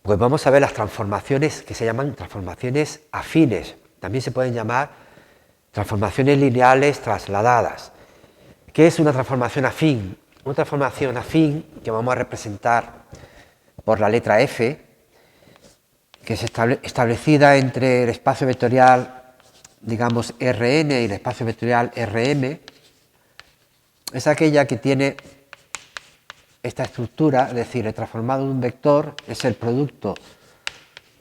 Pues vamos a ver las transformaciones que se llaman transformaciones afines. También se pueden llamar transformaciones lineales trasladadas. ¿Qué es una transformación afín? Una transformación afín que vamos a representar por la letra F, que es establecida entre el espacio vectorial, digamos, Rn y el espacio vectorial Rm, es aquella que tiene esta estructura, es decir, el transformado de un vector es el producto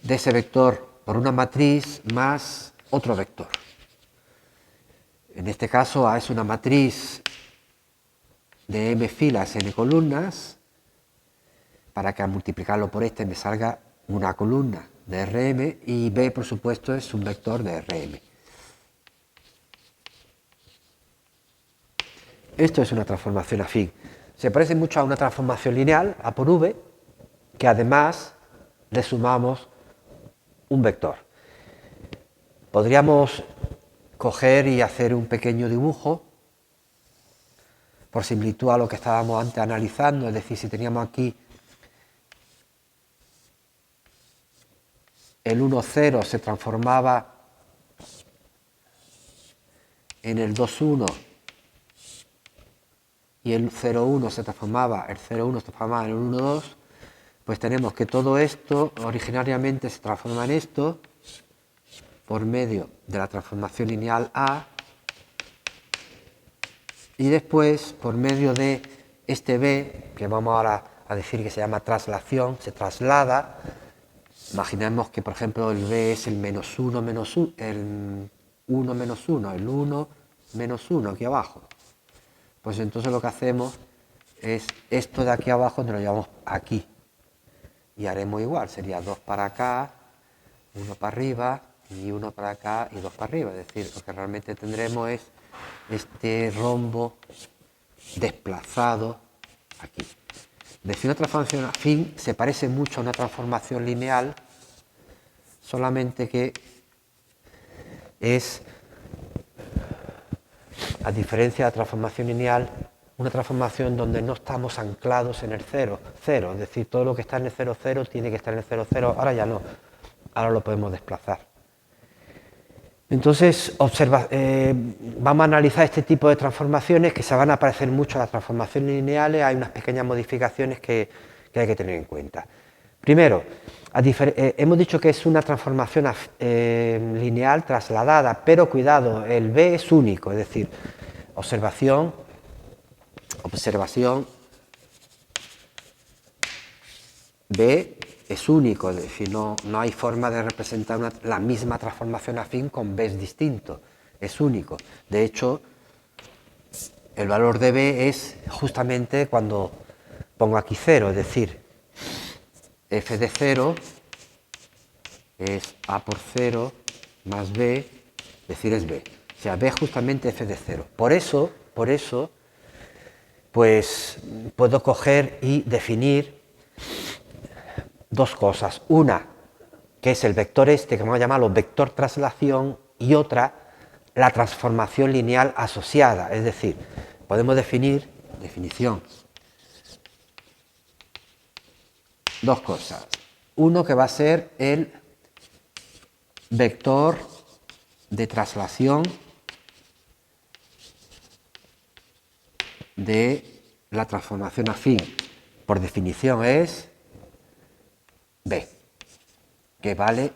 de ese vector por una matriz más otro vector. En este caso A es una matriz de m filas, n columnas, para que al multiplicarlo por este me salga una columna de Rm, y B, por supuesto, es un vector de Rm. Esto es una transformación afín. Se parece mucho a una transformación lineal, A por V, que además le sumamos un vector. Podríamos coger y hacer un pequeño dibujo por similitud a lo que estábamos antes analizando, es decir, si teníamos aquí el 1, 0 se transformaba en el 2, 1 y el 0, 1 se transformaba, el 0, 1 se transformaba en el 1, 2, pues tenemos que todo esto originariamente se transforma en esto por medio de la transformación lineal A, y después por medio de este B, que vamos ahora a decir que se llama traslación, se traslada. Imaginemos que, por ejemplo, el B es el menos 1, menos 1, el 1 menos 1, el 1 menos 1 aquí abajo. Pues entonces lo que hacemos es esto de aquí abajo nos lo llevamos aquí. Y haremos igual, sería 2 para acá, 1 para arriba, y 1 para acá y 2 para arriba. Es decir, lo que realmente tendremos es este rombo desplazado aquí. Decir una transformación afín se parece mucho a una transformación lineal, solamente que es, a diferencia de la transformación lineal, una transformación donde no estamos anclados en el 0, 0, es decir, todo lo que está en el 0, 0 tiene que estar en el 0, 0, ahora ya no, ahora lo podemos desplazar. Entonces, vamos a analizar este tipo de transformaciones que se van a parecer mucho a las transformaciones lineales. Hay unas pequeñas modificaciones que hay que tener en cuenta. Primero, hemos dicho que es una transformación lineal trasladada, pero cuidado, el B es único, es decir, observación, B es único, es decir, no hay forma de representar la misma transformación afín con B's distintos, es único. De hecho, el valor de B es justamente cuando pongo aquí 0, es decir, f de 0 es A por 0 más B, es decir, es B. O sea, B es justamente f de 0. Por eso, pues puedo coger y definir dos cosas. Una, que es el vector este, que vamos a llamarlo vector traslación, y otra, la transformación lineal asociada. Es decir, podemos definir, dos cosas. Uno que va a ser el vector de traslación de la transformación afín. Por definición es B, que vale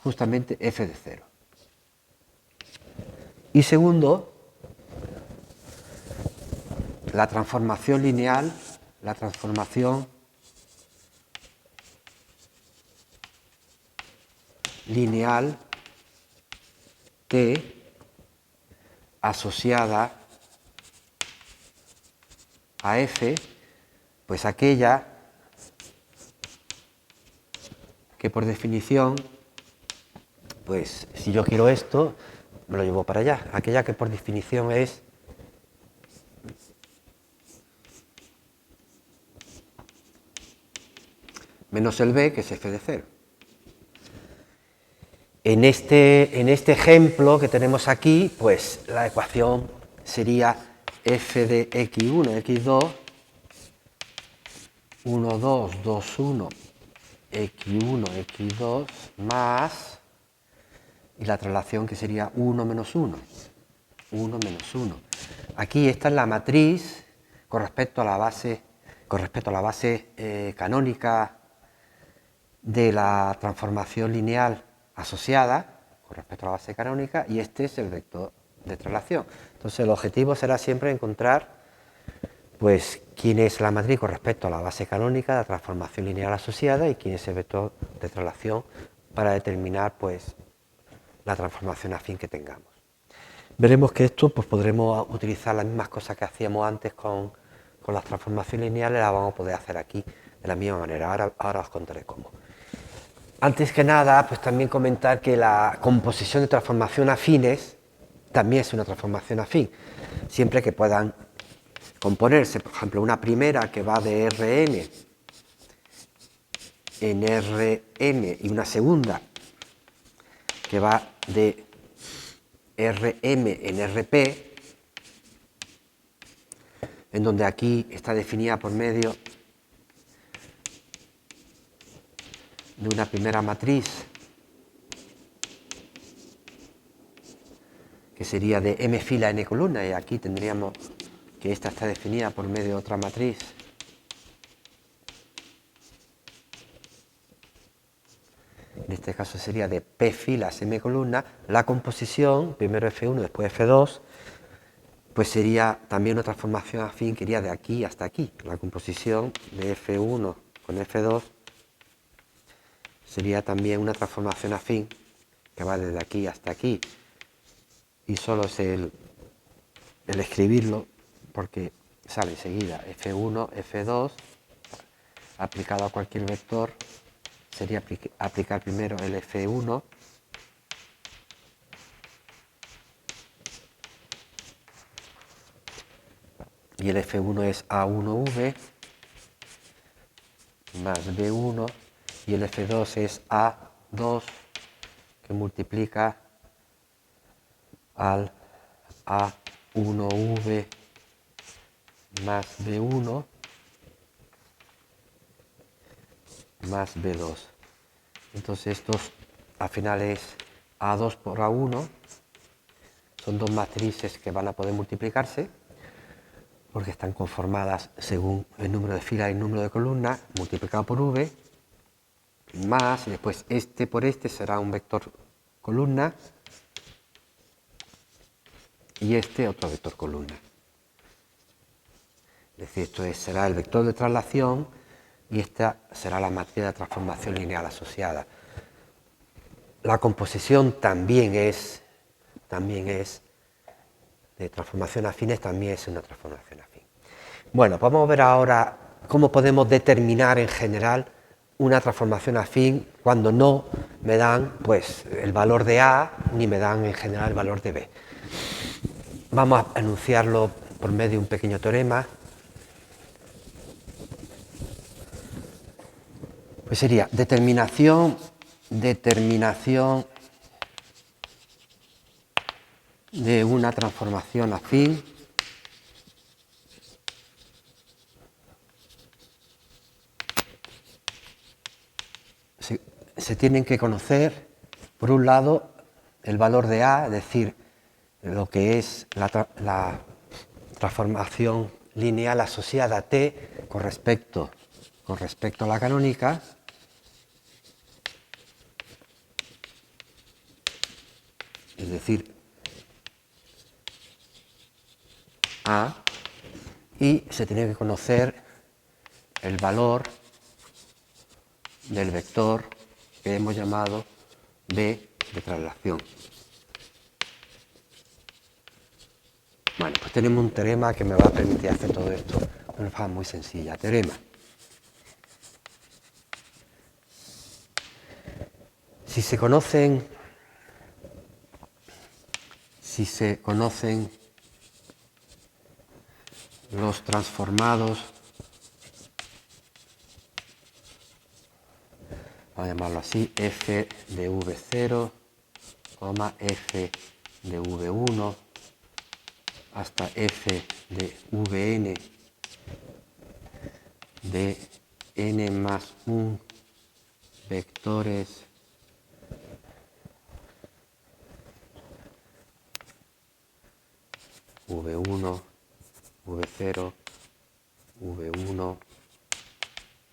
justamente f de 0. Y segundo, la transformación lineal, T asociada a f, pues aquella que por definición, pues si yo quiero esto, me lo llevo para allá. Aquella que por definición es menos el B, que es f de 0. En este ejemplo que tenemos aquí, pues la ecuación sería f de x1, x2 1, 2, 2, 1, x1, x2, más, y la traslación que sería 1 menos 1, 1 menos 1. Aquí esta es la matriz con respecto a la base, canónica de la transformación lineal asociada, con respecto a la base canónica, y este es el vector de traslación. Entonces el objetivo será siempre encontrar pues quién es la matriz con respecto a la base canónica de la transformación lineal asociada y quién es el vector de traslación para determinar pues la transformación afín que tengamos. Veremos que esto pues podremos utilizar las mismas cosas que hacíamos antes con las transformaciones lineales, las vamos a poder hacer aquí de la misma manera. Ahora os contaré cómo. Antes que nada, pues también comentar que la composición de transformación afines también es una transformación afín, siempre que puedan componerse. Por ejemplo, una primera que va de Rn en Rm y una segunda que va de Rm en Rp, en donde aquí está definida por medio de una primera matriz que sería de m fila n columna, y aquí tendríamos que esta está definida por medio de otra matriz en este caso sería de p filas m columna. La composición, primero F1, después F2, pues sería también una transformación afín que iría de aquí hasta aquí. La composición de F1 con F2 sería también una transformación afín que va desde aquí hasta aquí, y solo es el escribirlo porque sale enseguida. F1, F2 aplicado a cualquier vector sería aplicar primero el F1 y el F1 es A1V más B1 y el F2 es A2 que multiplica al A1V más B1 más B2. Entonces estos al final es A2 por A1, son dos matrices que van a poder multiplicarse porque están conformadas según el número de filas y el número de columnas multiplicado por V, más, y después este por este será un vector columna y este otro vector columna. Es decir, esto será el vector de traslación y esta será la matriz de transformación lineal asociada. La composición también es de transformación afines, también es una transformación afín. Bueno, vamos a ver ahora cómo podemos determinar en general una transformación afín cuando no me dan pues el valor de A ni me dan en general el valor de B. Vamos a enunciarlo por medio de un pequeño teorema. Pues sería determinación de una transformación afín se tienen que conocer, por un lado, el valor de A, es decir, lo que es la transformación lineal asociada a T con respecto a la canónica, es decir, A, y se tiene que conocer el valor del vector que hemos llamado B de traslación. Bueno, pues tenemos un teorema que me va a permitir hacer todo esto de una forma muy sencilla. Teorema. Si se conocen los transformados, vamos a llamarlo así, f de v0, f de v1, hasta f de vn de n más 1 vectores v1, v0, v1,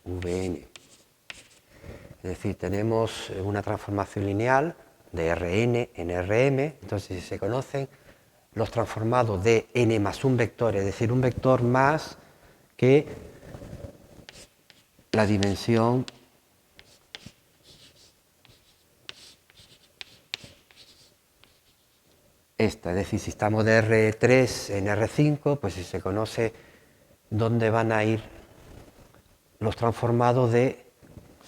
vn. Es decir, tenemos una transformación lineal de Rn en Rm, entonces si se conocen los transformados de n más un vector, es decir, un vector más que la dimensión esta, es decir, si estamos de R3 en R5, pues si se conoce dónde van a ir los transformados de,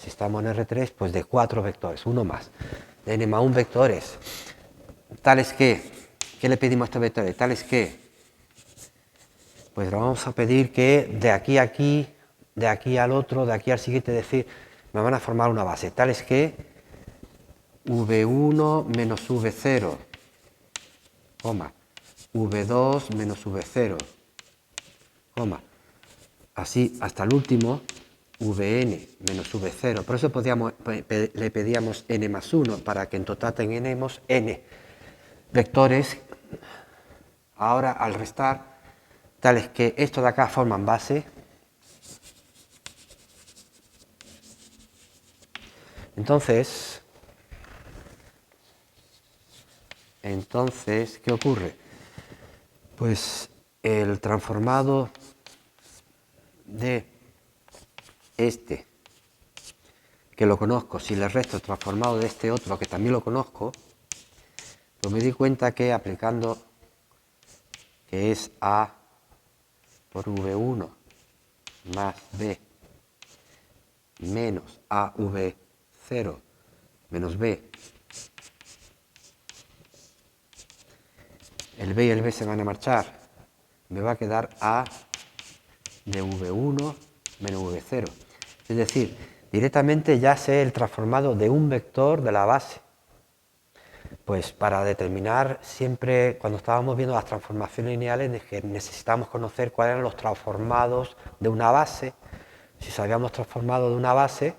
si estamos en R3, pues de 4 vectores, uno más, de n más 1 vectores, tales que, ¿qué le pedimos a estos vectores? Tales que, pues le vamos a pedir que de aquí a aquí, de aquí al otro, de aquí al siguiente, es decir, me van a formar una base, tales que V1 menos V0, coma, V2 menos V0, coma, así hasta el último, Vn menos V0. Por eso le pedíamos n más 1, para que en total tengamos n vectores, ahora al restar, tales que estos de acá forman base. Entonces, ¿qué ocurre? Pues el transformado de este, que lo conozco, si le resto el transformado de este otro, que también lo conozco, pues me di cuenta que aplicando que es A por V1 más B menos AV0 menos B, el B y el B se van a marchar, me va a quedar A de V1 menos V0. Es decir, directamente ya sé el transformado de un vector de la base. Pues para determinar siempre, cuando estábamos viendo las transformaciones lineales, que necesitamos conocer cuáles eran los transformados de una base. Si sabíamos transformado de una base,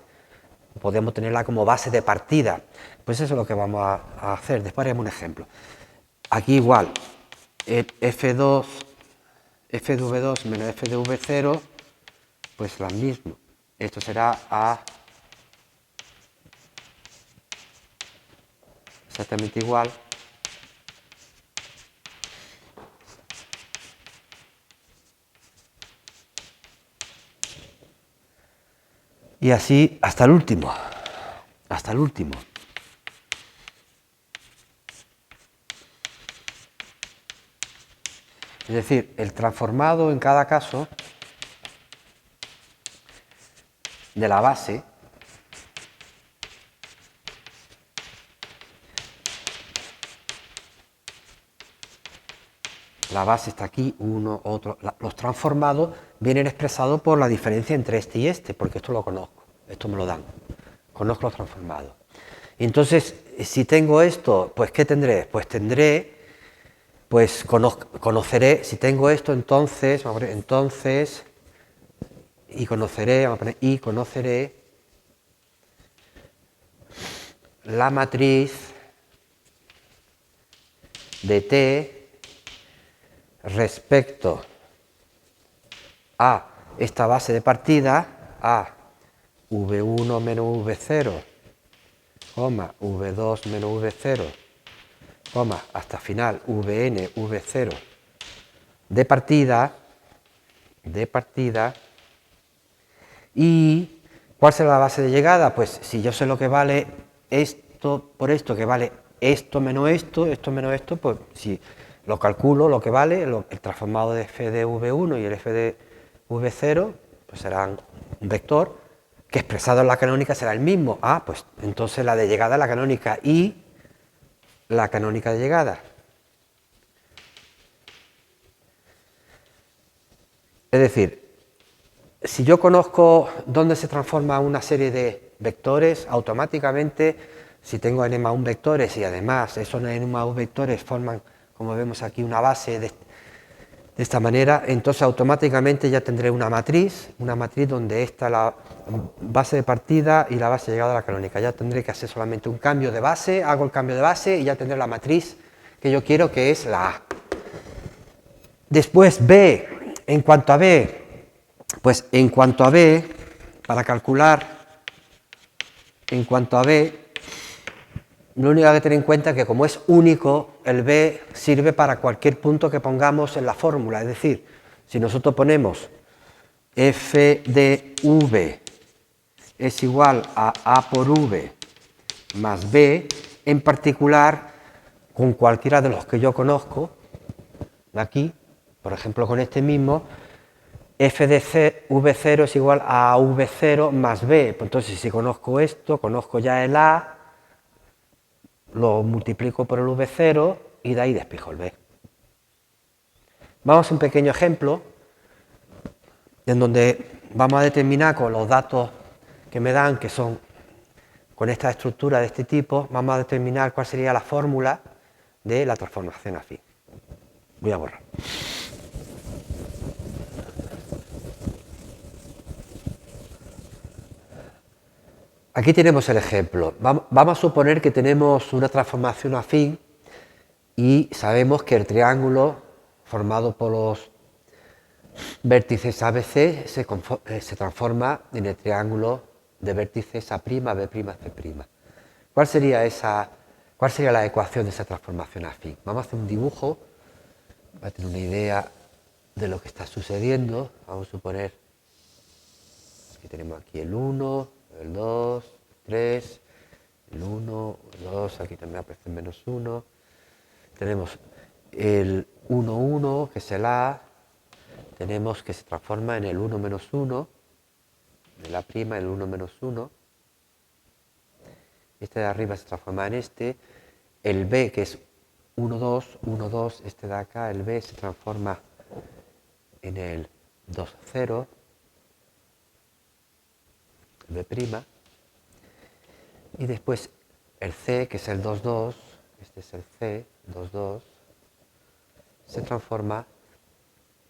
podemos tenerla como base de partida. Pues eso es lo que vamos a hacer. Después haremos un ejemplo. Aquí igual, f de v2 menos f de v0, pues lo mismo. Esto será A exactamente igual y así hasta el último, hasta el último. Es decir, el transformado en cada caso de la base está aquí, uno, otro. Los transformados vienen expresados por la diferencia entre este y este, porque esto lo conozco, esto me lo dan. Conozco los transformados. Y entonces, si tengo esto, pues ¿qué tendré? Pues tendré, pues conoceré, si tengo esto, entonces, vamos a poner, entonces, y conoceré, vamos a poner, y conoceré la matriz de T respecto a esta base de partida, a V1 menos V0, V2 menos V0, hasta final Vn V0 de partida, y ¿cuál será la base de llegada? Pues si yo sé lo que vale esto por esto, que vale esto menos esto, pues si lo calculo, lo que vale, el transformado de f de v1 y el f de v0, pues serán un vector que expresado en la canónica será el mismo. Ah, pues entonces la de llegada es la canónica y la canónica de llegada. Es decir, si yo conozco dónde se transforma una serie de vectores, automáticamente, si tengo n más 1 vectores y además esos n más 1 vectores forman, como vemos aquí, una base De esta manera, entonces automáticamente ya tendré una matriz donde está la base de partida y la base de llegada a la canónica. Ya tendré que hacer solamente un cambio de base, hago el cambio de base y ya tendré la matriz que yo quiero, que es la A. Después B, en cuanto a B, pues en cuanto a B, para calcular en cuanto a B, lo único que hay que tener en cuenta es que como es único, el B sirve para cualquier punto que pongamos en la fórmula. Es decir, si nosotros ponemos f de v es igual a por v más b, en particular, con cualquiera de los que yo conozco, de aquí, por ejemplo con este mismo, f de v0 es igual a v0 más b. Entonces, si conozco esto, conozco ya el a, lo multiplico por el v0 y de ahí despejo el b. Vamos a un pequeño ejemplo en donde vamos a determinar con los datos que me dan, que son con esta estructura de este tipo, vamos a determinar cuál sería la fórmula de la transformación afín. Voy a borrar. Aquí tenemos el ejemplo. Vamos a suponer que tenemos una transformación afín y sabemos que el triángulo formado por los vértices ABC se transforma en el triángulo de vértices A', B', C'. ¿Cuál sería la ecuación de esa transformación afín? Vamos a hacer un dibujo para tener una idea de lo que está sucediendo. Vamos a suponer que tenemos aquí el 1, el 2, el 3, el 1, el 2, aquí también aparece el menos 1. Tenemos el 1, 1, que es el A, tenemos que se transforma en el 1 menos 1, de la prima, el 1 menos 1. Este de arriba se transforma en este. El B, que es 1, 2, 1, 2, este de acá, el B se transforma en el 2, 0, B'. Y después el C, que es el 2, 2, este es el C, 2, 2, se transforma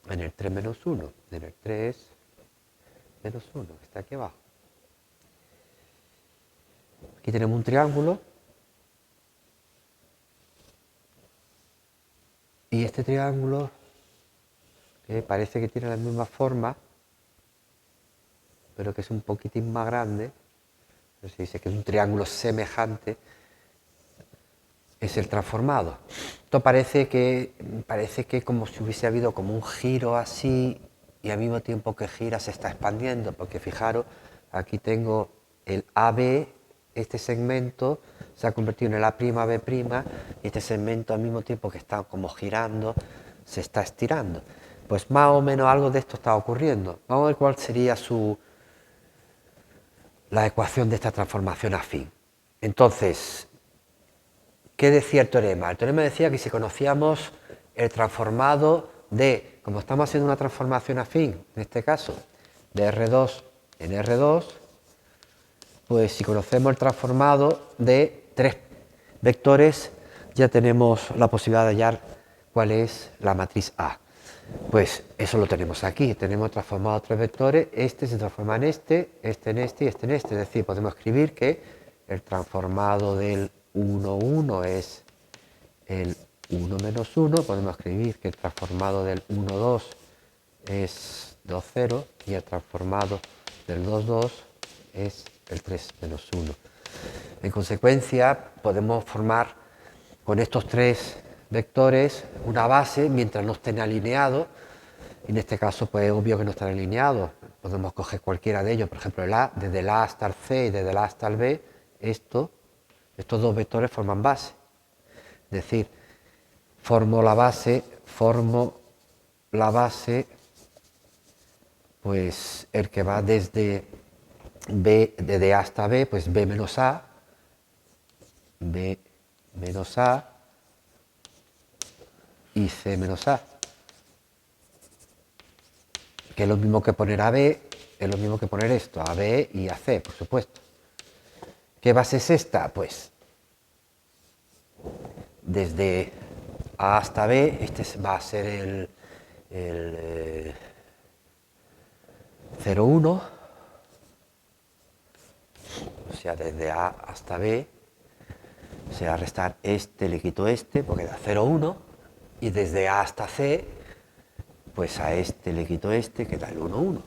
en el 3 menos 1, en el 3 menos 1, que está aquí abajo. Aquí tenemos un triángulo y este triángulo que parece que tiene la misma forma, pero que es un poquitín más grande, pero se dice que es un triángulo semejante, es el transformado. Esto parece que como si hubiese habido como un giro así y al mismo tiempo que gira se está expandiendo, porque fijaros, aquí tengo el AB, este segmento se ha convertido en el A'B', y este segmento al mismo tiempo que está como girando, se está estirando. Pues más o menos algo de esto está ocurriendo. Vamos a ver cuál sería la ecuación de esta transformación afín. Entonces, ¿qué decía el teorema? El teorema decía que si conocíamos el transformado de, como estamos haciendo una transformación afín, en este caso, de R2 en R2, pues si conocemos el transformado de tres vectores, ya tenemos la posibilidad de hallar cuál es la matriz A. Pues eso lo tenemos aquí, tenemos transformado tres vectores, este se transforma en este en este y este en este, es decir, podemos escribir que el transformado del 1, 1 es el 1 menos 1, podemos escribir que el transformado del 1, 2 es 2, 0 y el transformado del 2, 2 es el 3 menos 1. En consecuencia, podemos formar con estos tres vectores una base mientras no estén alineados. En este caso, pues es obvio que no están alineados. Podemos coger cualquiera de ellos, por ejemplo, el A, desde el A hasta el C y desde el A hasta el B, estos dos vectores forman base. Es decir, formo la base, pues el que va desde B, desde A hasta B, pues B menos A y C menos A. Que es lo mismo que poner AB, es lo mismo que poner esto, AB y AC, por supuesto. ¿Qué base es esta? Pues desde A hasta B, este va a ser el 0, 1, o sea, desde A hasta B, o sea, restar este, le quito este, porque da 0, 1, y desde A hasta C, pues a este le quito este, que da el 1, 1.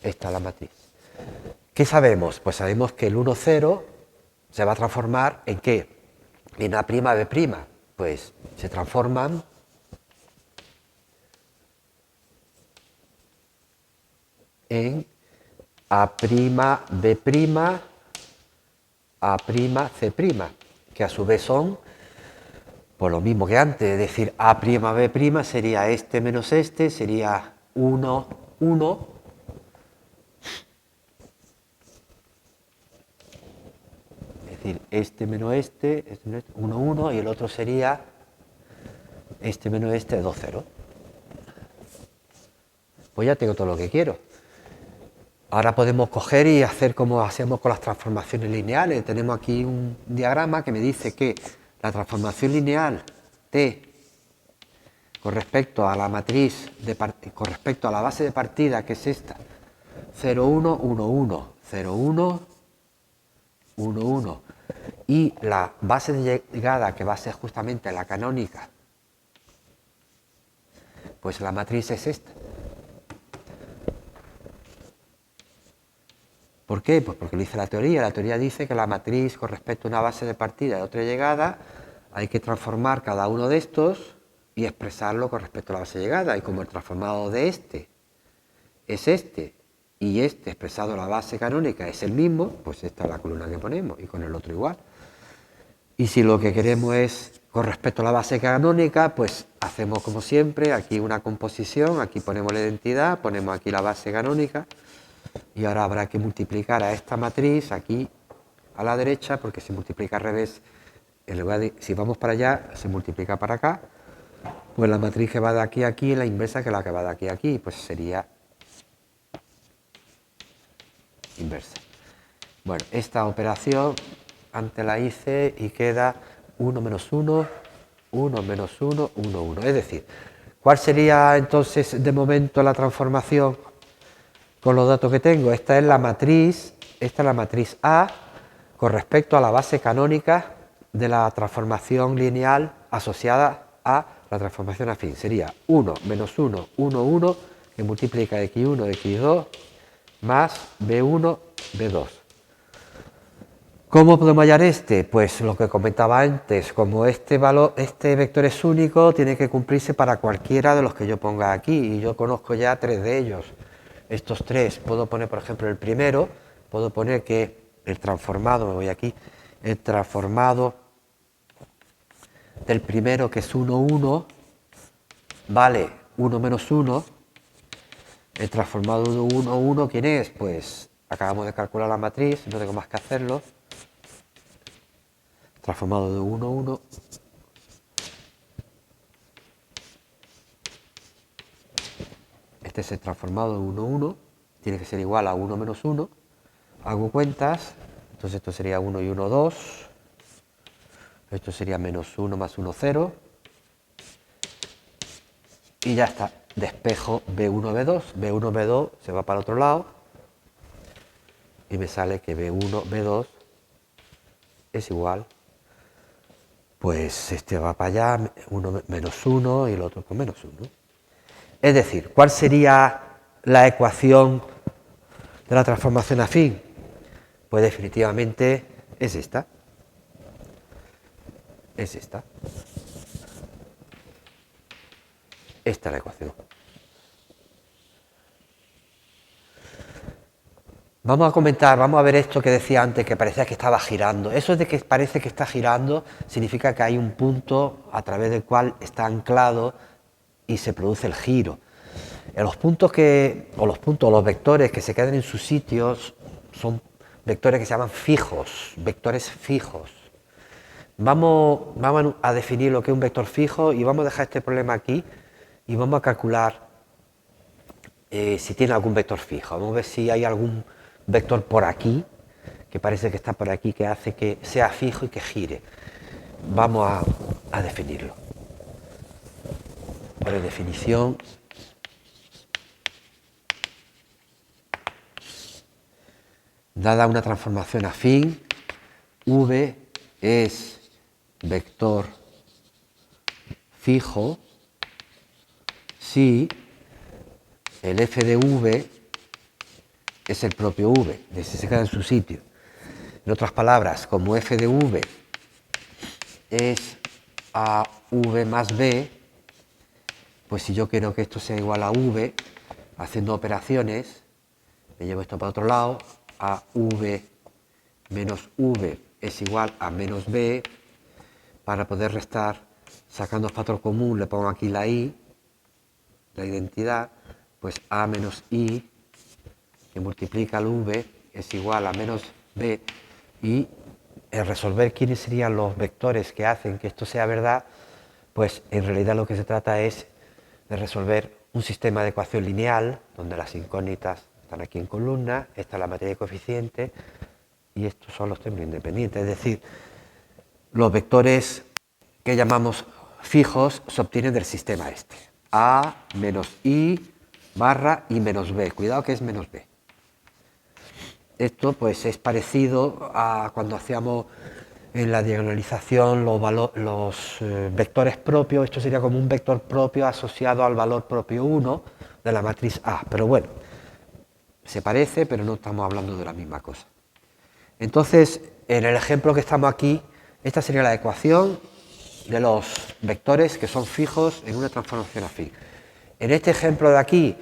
Esta es la matriz. ¿Qué sabemos? Pues sabemos que el 1, 0 se va a transformar en ¿qué? En A', B'. Pues se transforman en A', B', A', C', que a su vez son por lo mismo que antes, es decir, A', B' sería este menos este, sería 1, 1. Es decir, este menos este, 1, 1, y el otro sería este menos este, 2, 0. Pues ya tengo todo lo que quiero. Ahora podemos coger y hacer como hacemos con las transformaciones lineales. Tenemos aquí un diagrama que me dice que la transformación lineal T con respecto a la matriz, con respecto a la base de partida, que es esta, 0, 1, 1, 1, 0, 1, 1, 1, y la base de llegada, que va a ser justamente la canónica, pues la matriz es esta. ¿Por qué? Pues porque lo dice la teoría. La teoría dice que la matriz con respecto a una base de partida y otra llegada hay que transformar cada uno de estos y expresarlo con respecto a la base de llegada. Y como el transformado de este es este y este expresado en la base canónica es el mismo, pues esta es la columna que ponemos y con el otro igual. Y si lo que queremos es con respecto a la base canónica, pues hacemos como siempre, aquí una composición, aquí ponemos la identidad, ponemos aquí la base canónica. Y ahora habrá que multiplicar a esta matriz aquí a la derecha, porque se multiplica al revés. En lugar de, si vamos para allá, se multiplica para acá. Pues la matriz que va de aquí a aquí es la inversa que la que va de aquí a aquí. Pues sería inversa. Bueno, esta operación antes la hice y queda 1 menos 1, 1 menos 1, 1, 1. Es decir, ¿cuál sería entonces de momento la transformación? Con los datos que tengo, esta es la matriz A con respecto a la base canónica de la transformación lineal asociada a la transformación afín. Sería 1 menos 1, 1, 1, que multiplica x1, x2, más b1, b2. ¿Cómo podemos hallar este? Pues lo que comentaba antes, como este vector es único, tiene que cumplirse para cualquiera de los que yo ponga aquí, y yo conozco ya 3 de ellos. Estos 3, puedo poner por ejemplo el primero, puedo poner que el transformado, me voy aquí, el transformado del primero, que es 1, 1, vale 1 menos 1, el transformado de 1, 1, ¿quién es? Pues acabamos de calcular la matriz, no tengo más que hacerlo, transformado de 1, 1, este es el transformado de 1, 1, tiene que ser igual a 1 menos 1, hago cuentas, entonces esto sería 1 y 1, 2, esto sería menos 1 más 1, 0, y ya está, despejo B1, B2, B1, B2 se va para el otro lado, y me sale que B1, B2 es igual, pues este va para allá, 1 menos 1 y el otro con menos 1. Es decir, ¿cuál sería la ecuación de la transformación afín? Pues definitivamente es esta. Es esta. Esta es la ecuación. Vamos a comentar, vamos a ver esto que decía antes, que parecía que estaba girando. Eso de que parece que está girando significa que hay un punto a través del cual está anclado y se produce el giro. Los vectores que se quedan en sus sitios son vectores que se llaman fijos, vectores fijos. Vamos a definir lo que es un vector fijo y vamos a dejar este problema aquí y vamos a calcular si tiene algún vector fijo. Vamos a ver si hay algún vector por aquí, que parece que está por aquí, que hace que sea fijo y que gire. Vamos a definirlo. Por definición, dada una transformación afín, V es vector fijo si el f de V es el propio V, es decir, se queda en su sitio. En otras palabras, como f de V es a V más B, pues si yo quiero que esto sea igual a V, haciendo operaciones, me llevo esto para otro lado, a V menos V es igual a menos B, para poder restar, sacando factor común, le pongo aquí la I, la identidad, pues A menos I, que multiplica el V, es igual a menos B, y el resolver quiénes serían los vectores que hacen que esto sea verdad, pues en realidad lo que se trata es de resolver un sistema de ecuación lineal, donde las incógnitas están aquí en columna, esta es la materia de coeficiente, y estos son los términos independientes, es decir, los vectores que llamamos fijos se obtienen del sistema este. A menos I barra I menos B. Cuidado que es menos B. Esto pues es parecido a cuando hacíamos en la diagonalización los vectores propios. Esto sería como un vector propio asociado al valor propio 1 de la matriz A. Pero bueno, se parece, pero no estamos hablando de la misma cosa. Entonces, en el ejemplo que estamos aquí, esta sería la ecuación de los vectores que son fijos en una transformación afín. En este ejemplo de aquí,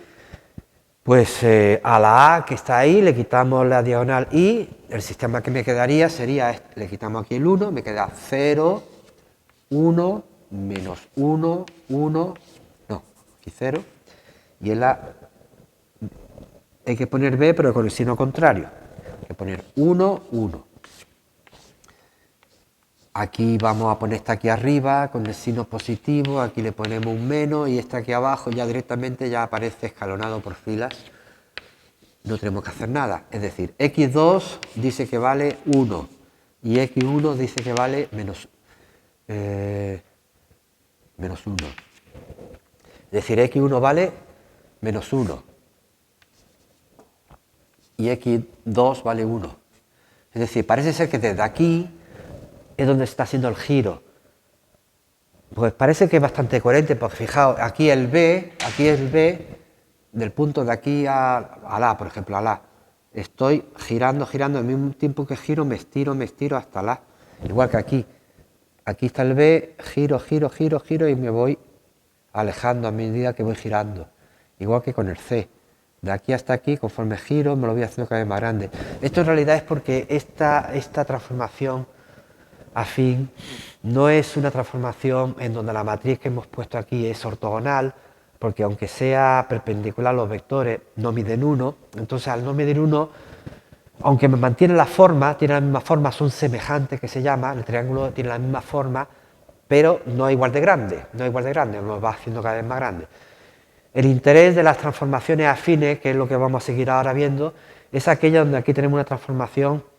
pues a la A que está ahí le quitamos la diagonal I, el sistema que me quedaría sería este, le quitamos aquí el 1, me queda 0, 1, menos 1, 1, no, aquí 0, y en la hay que poner B pero con el signo contrario, hay que poner 1, 1. Aquí vamos a poner esta aquí arriba con el signo positivo, aquí le ponemos un menos y esta aquí abajo ya directamente ya aparece escalonado por filas. No tenemos que hacer nada, es decir, x2 dice que vale 1 y x1 dice que vale menos 1. Es decir, x1 vale menos 1 y x2 vale 1. Es decir, parece ser que desde aquí es donde está haciendo el giro. Pues parece que es bastante coherente, porque fijaos, aquí el B del punto de aquí a la, por ejemplo, a la. Estoy girando, al mismo tiempo que giro, me estiro hasta la. Igual que aquí. Aquí está el B, giro y me voy alejando a medida que voy girando. Igual que con el C. De aquí hasta aquí, conforme giro, me lo voy haciendo cada vez más grande. Esto en realidad es porque esta transformación afín no es una transformación en donde la matriz que hemos puesto aquí es ortogonal, porque aunque sea perpendicular los vectores no miden 1, entonces al no medir 1, aunque me mantiene la forma, tiene la misma forma, son semejantes que se llama, el triángulo tiene la misma forma, pero no es igual de grande, nos va haciendo cada vez más grande. El interés de las transformaciones afines, que es lo que vamos a seguir ahora viendo, es aquella donde aquí tenemos una transformación,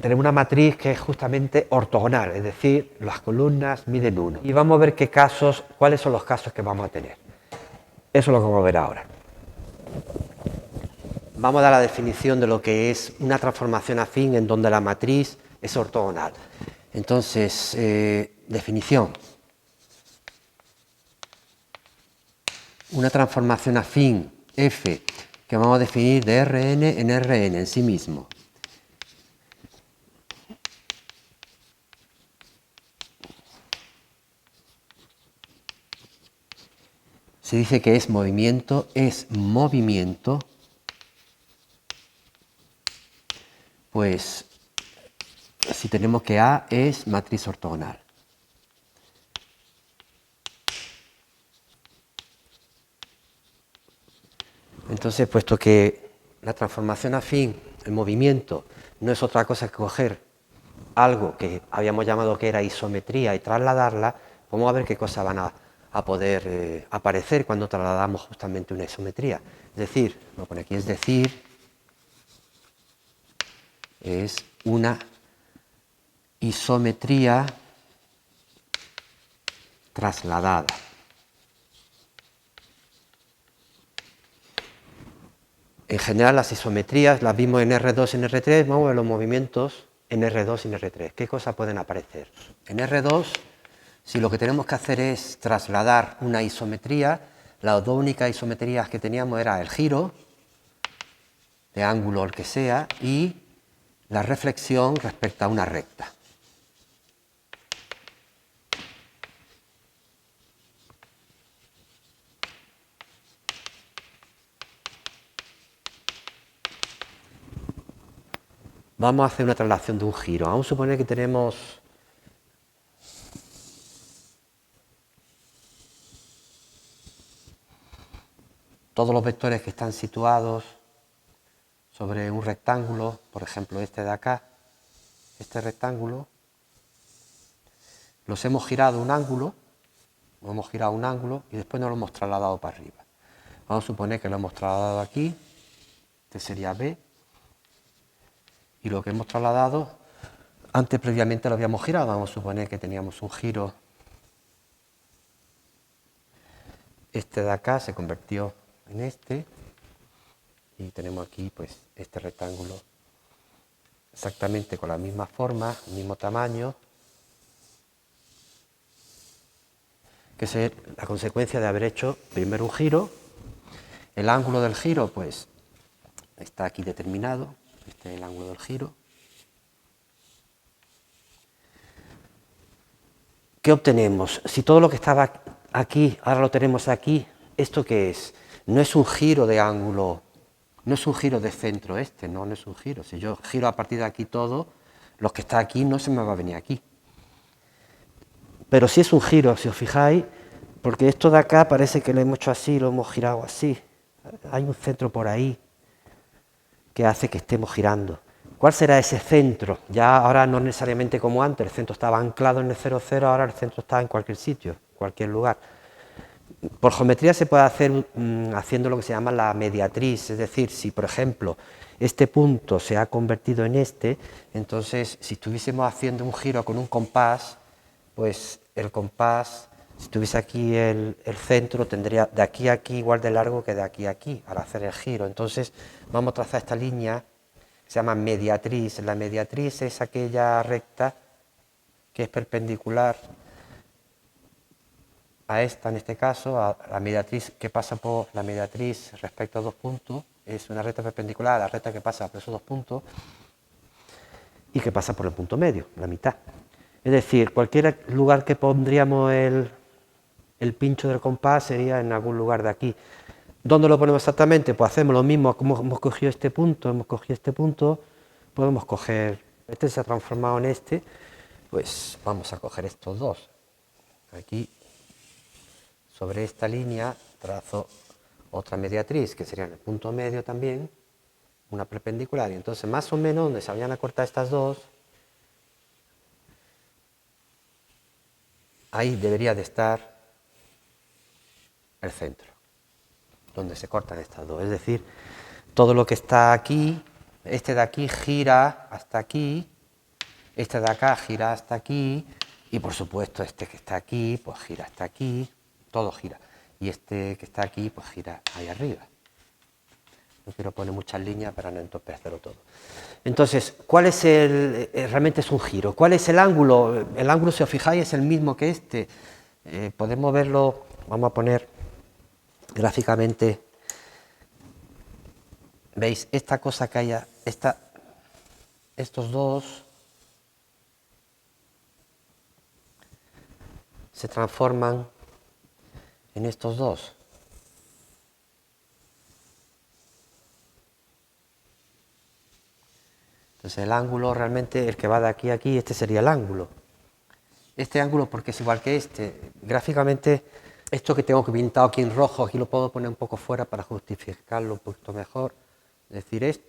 tenemos una matriz que es justamente ortogonal, es decir, las columnas miden 1. Y vamos a ver cuáles son los casos que vamos a tener. Eso es lo que vamos a ver ahora. Vamos a dar la definición de lo que es una transformación afín en donde la matriz es ortogonal. Entonces, definición. Una transformación afín F que vamos a definir de Rn en Rn en sí mismo. Se dice que es movimiento, pues si tenemos que A es matriz ortogonal. Entonces, puesto que la transformación afín, el movimiento, no es otra cosa que coger algo que habíamos llamado que era isometría y trasladarla, vamos a ver qué cosas van a poder aparecer cuando trasladamos justamente una isometría. Es decir, lo pone aquí, es una isometría trasladada. En general las isometrías las vimos en R2 y en R3, vamos a ver los movimientos en R2 y en R3. ¿Qué cosas pueden aparecer? En R2, si lo que tenemos que hacer es trasladar una isometría, las dos únicas isometrías que teníamos era el giro, de ángulo el que sea, y la reflexión respecto a una recta. Vamos a hacer una traslación de un giro. Vamos a suponer que tenemos todos los vectores que están situados sobre un rectángulo, por ejemplo este de acá, este rectángulo, los hemos girado un ángulo, y después nos lo hemos trasladado para arriba. Vamos a suponer que lo hemos trasladado aquí, este sería B, y lo que hemos trasladado, antes previamente lo habíamos girado, vamos a suponer que teníamos un giro, este de acá se convirtió en este, y tenemos aquí pues este rectángulo exactamente con la misma forma, el mismo tamaño, que es la consecuencia de haber hecho primero un giro. El ángulo del giro pues está aquí determinado, este es el ángulo del giro. ¿Qué obtenemos? Si todo lo que estaba aquí, ahora lo tenemos aquí, ¿esto qué es? No es un giro de ángulo, no es un giro de centro este, no es un giro. Si yo giro a partir de aquí todo, lo que está aquí no se me va a venir aquí. Pero sí es un giro, si os fijáis, porque esto de acá parece que lo hemos hecho así, lo hemos girado así. Hay un centro por ahí que hace que estemos girando. ¿Cuál será ese centro? Ya ahora no necesariamente como antes, el centro estaba anclado en el 0, 0, ahora el centro está en cualquier sitio, cualquier lugar. Por geometría se puede hacer haciendo lo que se llama la mediatriz, es decir, si por ejemplo este punto se ha convertido en este, entonces si estuviésemos haciendo un giro con un compás, pues el compás, si tuviese aquí el centro, tendría de aquí a aquí igual de largo que de aquí a aquí al hacer el giro. Entonces vamos a trazar esta línea, se llama mediatriz. La mediatriz es aquella recta que es perpendicular a esta, en este caso, a la mediatriz que pasa por la mediatriz respecto a dos puntos, es una recta perpendicular a la recta que pasa por esos dos puntos y que pasa por el punto medio, la mitad. Es decir, cualquier lugar que pondríamos el pincho del compás sería en algún lugar de aquí. ¿Dónde lo ponemos exactamente? Pues hacemos lo mismo, como hemos cogido este punto, podemos coger, este se ha transformado en este, pues vamos a coger estos dos. Aquí, sobre esta línea, trazo otra mediatriz, que sería en el punto medio también, una perpendicular, y entonces más o menos donde se habían acortado estas dos, ahí debería de estar el centro, donde se cortan estas dos. Es decir, todo lo que está aquí, este de aquí gira hasta aquí, este de acá gira hasta aquí, y por supuesto este que está aquí, pues gira hasta aquí, todo gira. Y este que está aquí, pues gira ahí arriba. No quiero poner muchas líneas para no entorpecerlo todo. Entonces, ¿cuál es realmente es un giro? ¿Cuál es el ángulo? El ángulo, si os fijáis, es el mismo que este. Podemos verlo, vamos a poner gráficamente. ¿Veis? Esta cosa que haya, estos dos se transforman en estos dos. Entonces el ángulo realmente, el que va de aquí a aquí, este sería el ángulo. Este ángulo, porque es igual que este, gráficamente, esto que tengo que pintado aquí en rojo, aquí lo puedo poner un poco fuera para justificarlo un poquito mejor. Es decir,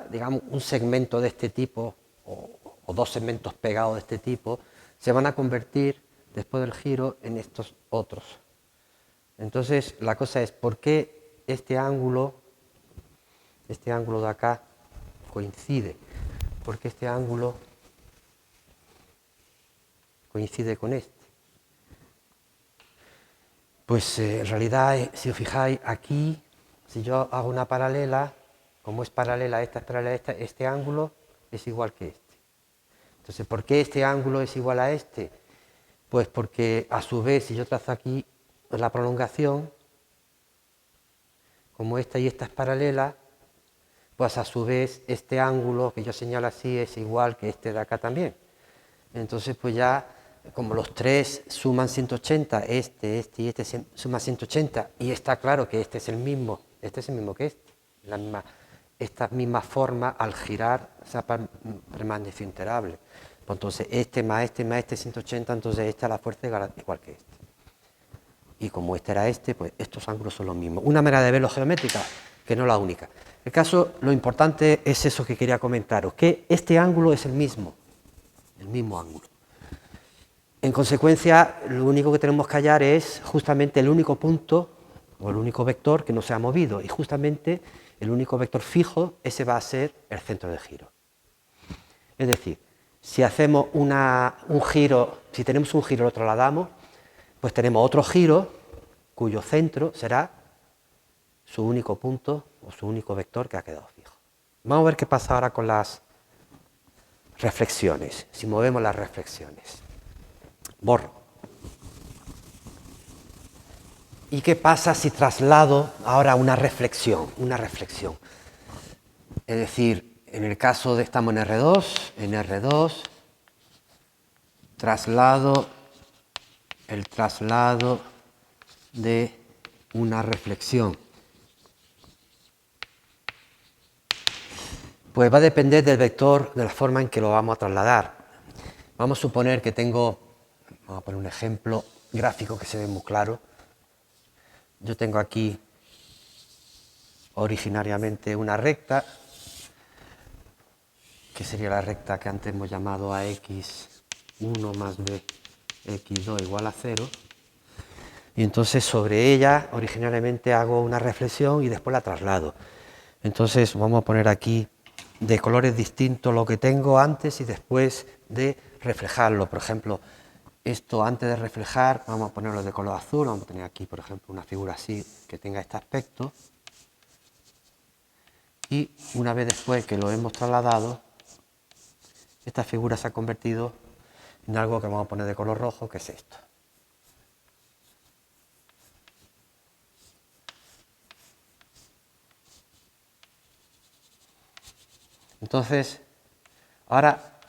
digamos, un segmento de este tipo, o dos segmentos pegados de este tipo, se van a convertir, después del giro, en estos otros. Entonces, la cosa es, ¿por qué este ángulo de acá, coincide? Porque este ángulo coincide con este. Pues en realidad, si os fijáis, aquí si yo hago una paralela, como es paralela esta, este ángulo es igual que este. Entonces, ¿por qué este ángulo es igual a este? Pues porque a su vez, si yo trazo aquí la prolongación, como esta y esta es paralela, pues a su vez este ángulo que yo señalo así es igual que este de acá también. Entonces, pues ya, como los tres suman 180, este y este suman 180, y está claro que este es el mismo que este, esta misma forma al girar se ha permanecido integrable. Pues entonces, este más este 180, entonces esta es la fuerza igual que este. Y como este era este, pues estos ángulos son los mismos. Una manera de verlo geométrica, que no la única. El caso, lo importante es eso que quería comentaros, que este ángulo es el mismo ángulo. En consecuencia, lo único que tenemos que hallar es justamente el único punto o el único vector que no se ha movido, y justamente el único vector fijo, ese va a ser el centro de giro. Es decir, si hacemos un giro, si tenemos un giro y lo trasladamos, pues tenemos otro giro cuyo centro será su único punto o su único vector que ha quedado fijo. Vamos a ver qué pasa ahora con las reflexiones, si movemos las reflexiones. Borro. ¿Y qué pasa si traslado ahora una reflexión? Es decir, en el caso de estamos en R2, traslado el traslado de una reflexión. Pues va a depender del vector, de la forma en que lo vamos a trasladar. Vamos a suponer que vamos a poner un ejemplo gráfico que se ve muy claro. Yo tengo aquí originariamente una recta, que sería la recta que antes hemos llamado AX1 más BX2 igual a 0. Y entonces sobre ella originariamente hago una reflexión y después la traslado. Entonces vamos a poner aquí de colores distintos lo que tengo antes y después de reflejarlo. Por ejemplo, esto antes de reflejar vamos a ponerlo de color azul. Vamos a tener aquí, por ejemplo, una figura así que tenga este aspecto. Y una vez después que lo hemos trasladado, esta figura se ha convertido en algo que vamos a poner de color rojo, que es esto. Entonces, ahora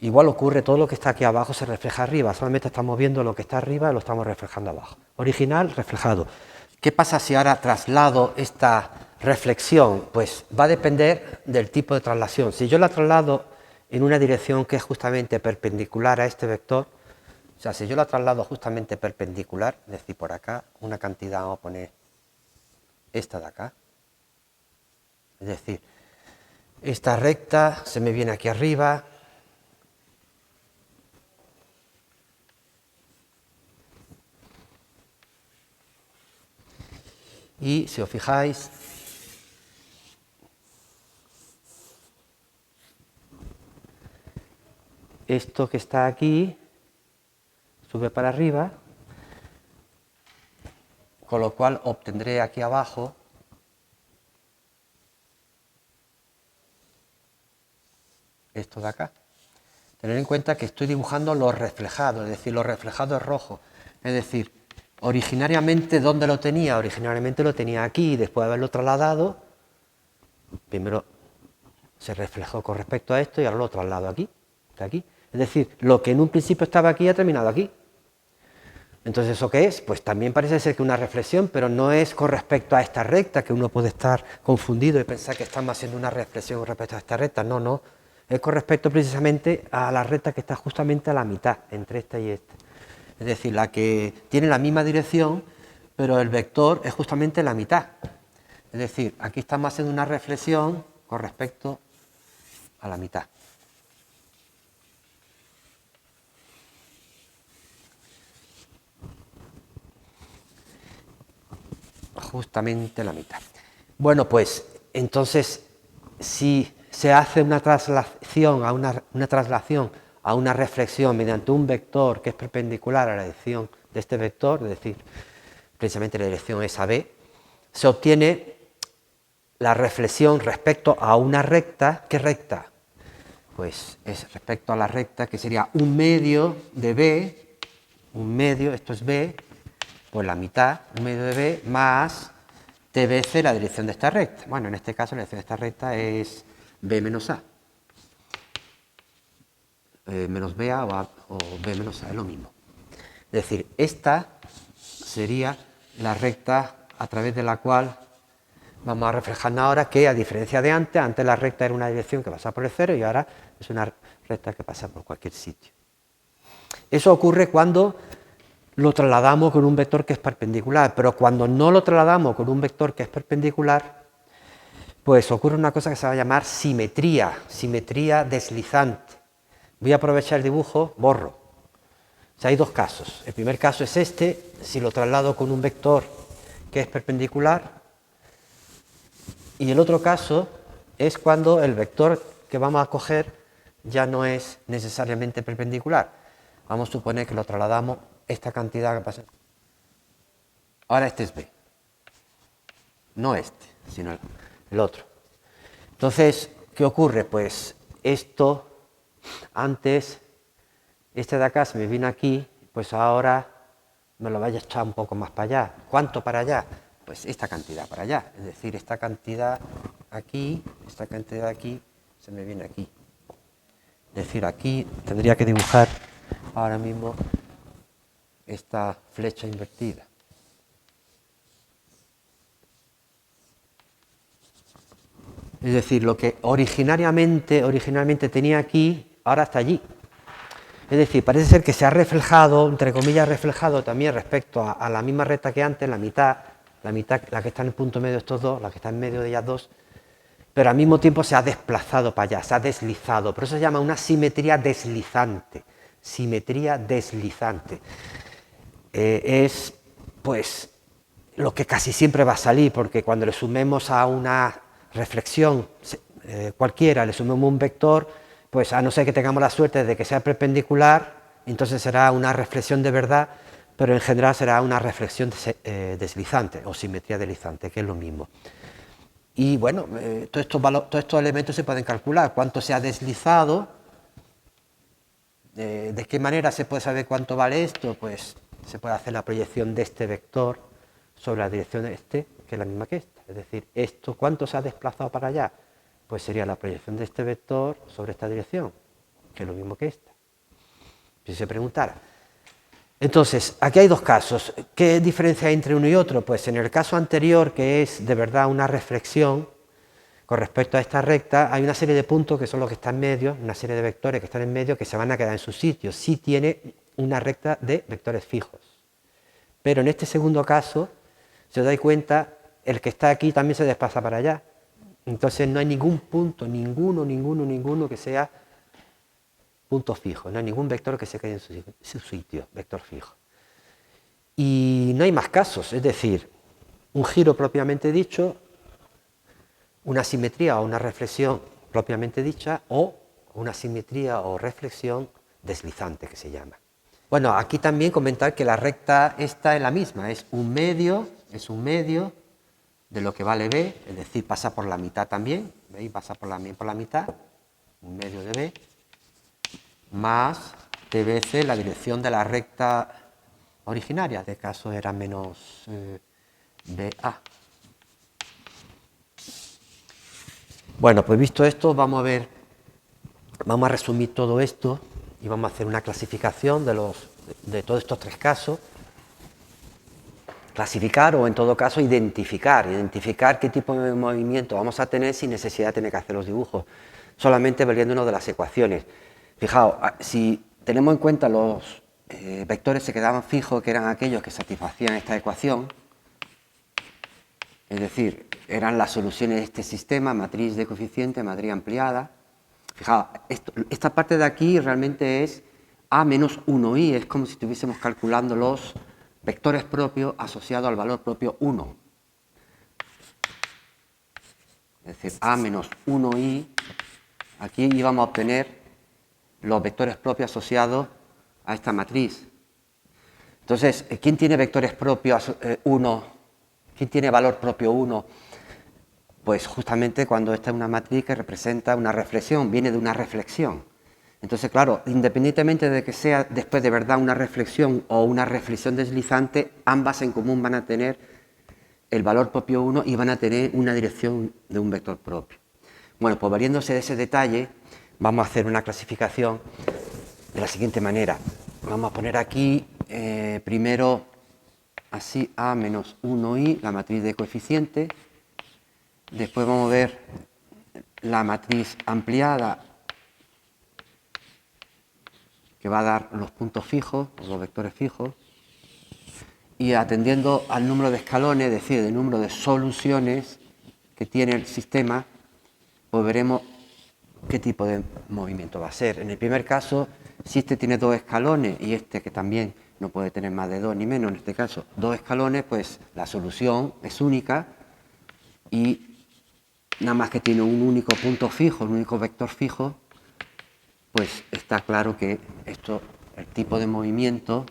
igual ocurre, todo lo que está aquí abajo se refleja arriba, solamente estamos viendo lo que está arriba y lo estamos reflejando abajo. Original, reflejado. ¿Qué pasa si ahora traslado esta reflexión? Pues va a depender del tipo de traslación. Si yo la traslado en una dirección que es justamente perpendicular a este vector, o sea, si yo la traslado justamente perpendicular, es decir, por acá, una cantidad, vamos a poner esta de acá, es decir, esta recta se me viene aquí arriba, y si os fijáis, esto que está aquí sube para arriba, con lo cual obtendré aquí abajo esto de acá. Tener en cuenta que estoy dibujando lo reflejado, es decir, lo reflejado es rojo. Es decir, originariamente, ¿dónde lo tenía? Originariamente lo tenía aquí, y después de haberlo trasladado, primero se reflejó con respecto a esto y ahora lo traslado aquí, de aquí. Es decir, lo que en un principio estaba aquí ha terminado aquí. Entonces, ¿eso qué es? Pues también parece ser que una reflexión, pero no es con respecto a esta recta, que uno puede estar confundido y pensar que estamos haciendo una reflexión con respecto a esta recta. No, no. Es con respecto precisamente a la recta que está justamente a la mitad, entre esta y esta. Es decir, la que tiene la misma dirección, pero el vector es justamente la mitad. Es decir, aquí estamos haciendo una reflexión con respecto a la mitad. Justamente la mitad. Bueno, pues entonces, si se hace una traslación a una reflexión mediante un vector que es perpendicular a la dirección de este vector, es decir, precisamente la dirección es AB, se obtiene la reflexión respecto a una recta. ¿Qué recta? Pues es respecto a la recta que sería un medio de B, un medio, esto es B, pues la mitad, un medio de B, más T veces la dirección de esta recta. Bueno, en este caso la dirección de esta recta es B menos A. Menos BA o B menos A, es lo mismo. Es decir, esta sería la recta a través de la cual vamos a reflejar ahora que, a diferencia de antes la recta era una dirección que pasa por el cero y ahora es una recta que pasa por cualquier sitio. Eso ocurre cuando lo trasladamos con un vector que es perpendicular, pero cuando no lo trasladamos con un vector que es perpendicular, pues ocurre una cosa que se va a llamar simetría, simetría deslizante. Voy a aprovechar el dibujo, borro. O sea, hay dos casos. El primer caso es este, si lo traslado con un vector que es perpendicular, y el otro caso es cuando el vector que vamos a coger ya no es necesariamente perpendicular. Vamos a suponer que lo trasladamos esta cantidad que pasa. Ahora este es B. No este, sino el otro. Entonces, ¿qué ocurre? Pues esto, antes, este de acá se me viene aquí, pues ahora me lo vaya a echar un poco más para allá. ¿Cuánto para allá? Pues esta cantidad para allá. Es decir, esta cantidad aquí, esta cantidad aquí, se me viene aquí. Es decir, aquí tendría que dibujar ahora mismo esta flecha invertida. Es decir, lo que originalmente tenía aquí, ahora está allí. Es decir, parece ser que se ha reflejado, entre comillas reflejado también respecto a la misma recta que antes, la mitad, la que está en el punto medio de estos dos, la que está en medio de ellas dos, pero al mismo tiempo se ha desplazado para allá, se ha deslizado. Por eso se llama una simetría deslizante. Simetría deslizante. Es, pues, lo que casi siempre va a salir, porque cuando le sumemos a una reflexión cualquiera, le sumemos un vector, pues a no ser que tengamos la suerte de que sea perpendicular, entonces será una reflexión de verdad, pero en general será una reflexión deslizante o simetría deslizante, que es lo mismo. Y bueno, todos estos elementos se pueden calcular, cuánto se ha deslizado, de qué manera se puede saber cuánto vale esto, pues se puede hacer la proyección de este vector sobre la dirección de este, que es la misma que esta. Es decir, esto, ¿cuánto se ha desplazado para allá? Pues sería la proyección de este vector sobre esta dirección, que es lo mismo que esta. Si se preguntara. Entonces, aquí hay dos casos. ¿Qué diferencia hay entre uno y otro? Pues en el caso anterior, que es de verdad una reflexión con respecto a esta recta, hay una serie de puntos que son los que están en medio, una serie de vectores que están en medio que se van a quedar en su sitio, si tiene una recta de vectores fijos. Pero en este segundo caso, si os dais cuenta, el que está aquí también se desplaza para allá. Entonces no hay ningún punto, ninguno que sea punto fijo, no hay ningún vector que se quede en su sitio, vector fijo. Y no hay más casos, es decir, un giro propiamente dicho, una simetría o una reflexión propiamente dicha, o una simetría o reflexión deslizante que se llama. Bueno, aquí también comentar que la recta esta es la misma, es un medio de lo que vale B, es decir, pasa por la mitad también, ¿veis? Pasa por la mitad, un medio de B, más T veces la dirección de la recta originaria, en este caso era menos BA. Bueno, pues visto esto, vamos a resumir todo esto y vamos a hacer una clasificación de todos estos tres casos. Clasificar o en todo caso identificar qué tipo de movimiento vamos a tener sin necesidad de tener que hacer los dibujos, solamente valiéndonos de las ecuaciones. Fijaos, si tenemos en cuenta los vectores se quedaban fijos, que eran aquellos que satisfacían esta ecuación, es decir, eran las soluciones de este sistema, matriz de coeficiente, matriz ampliada. Fijaos, esta parte de aquí realmente es A menos 1i, es como si estuviésemos calculando los vectores propios asociados al valor propio 1. Es decir, A menos 1i, aquí íbamos a obtener los vectores propios asociados a esta matriz. Entonces, ¿quién tiene vectores propios 1? ¿Quién tiene valor propio 1? Pues justamente cuando esta es una matriz que representa una reflexión, viene de una reflexión. Entonces, claro, independientemente de que sea después de verdad una reflexión o una reflexión deslizante, ambas en común van a tener el valor propio 1 y van a tener una dirección de un vector propio. Bueno, pues valiéndose de ese detalle, vamos a hacer una clasificación de la siguiente manera. Vamos a poner aquí primero así A menos 1i, la matriz de coeficientes. Después vamos a ver la matriz ampliada, que va a dar los puntos fijos, los vectores fijos, y atendiendo al número de escalones, es decir, el número de soluciones que tiene el sistema, pues veremos qué tipo de movimiento va a ser. En el primer caso, si este tiene 2 escalones y este que también no puede tener más de 2 ni menos, en este caso 2 escalones, pues la solución es única y nada más que tiene un único punto fijo, un único vector fijo, pues está claro que esto, el tipo movimiento